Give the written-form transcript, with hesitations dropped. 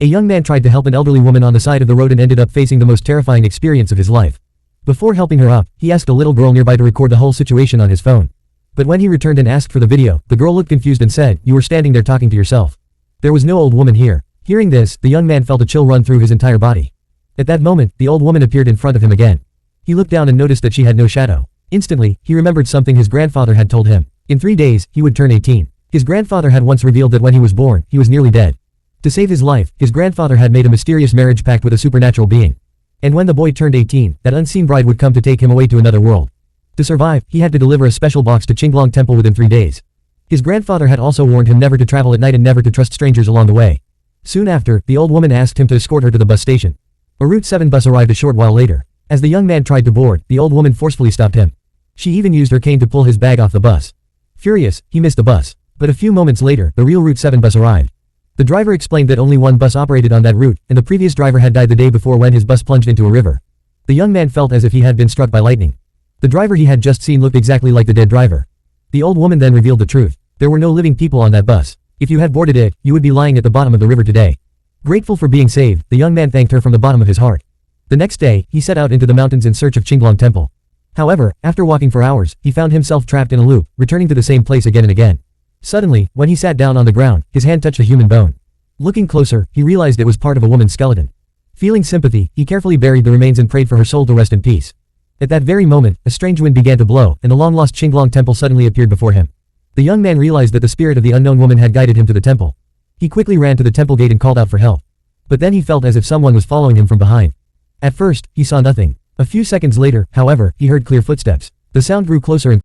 A young man tried to help an elderly woman on the side of the road and ended up facing the most terrifying experience of his life. Before helping her up, he asked a little girl nearby to record the whole situation on his phone. But when he returned and asked for the video, the girl looked confused and said, "You were standing there talking to yourself. There was no old woman here." Hearing this, the young man felt a chill run through his entire body. At that moment, the old woman appeared in front of him again. He looked down and noticed that she had no shadow. Instantly, he remembered something his grandfather had told him. In 3 days, he would turn 18. His grandfather had once revealed that when he was born, he was nearly dead. To save his life, his grandfather had made a mysterious marriage pact with a supernatural being. And when the boy turned 18, that unseen bride would come to take him away to another world. To survive, he had to deliver a special box to Qinglong Temple within 3 days. His grandfather had also warned him never to travel at night and never to trust strangers along the way. Soon after, the old woman asked him to escort her to the bus station. A Route 7 bus arrived a short while later. As the young man tried to board, the old woman forcefully stopped him. She even used her cane to pull his bag off the bus. Furious, he missed the bus. But a few moments later, the real Route 7 bus arrived. The driver explained that only one bus operated on that route, and the previous driver had died the day before when his bus plunged into a river. The young man felt as if he had been struck by lightning. The driver he had just seen looked exactly like the dead driver. The old woman then revealed the truth. There were no living people on that bus. If you had boarded it, you would be lying at the bottom of the river today. Grateful for being saved, the young man thanked her from the bottom of his heart. The next day, he set out into the mountains in search of Qinglong Temple. However, after walking for hours, he found himself trapped in a loop, returning to the same place again and again. Suddenly, when he sat down on the ground, his hand touched a human bone. Looking closer, he realized it was part of a woman's skeleton. Feeling sympathy, he carefully buried the remains and prayed for her soul to rest in peace. At that very moment, a strange wind began to blow, and the long-lost Qinglong Temple suddenly appeared before him. The young man realized that the spirit of the unknown woman had guided him to the temple. He quickly ran to the temple gate and called out for help. But then he felt as if someone was following him from behind. At first, he saw nothing. A few seconds later, however, he heard clear footsteps. The sound grew closer and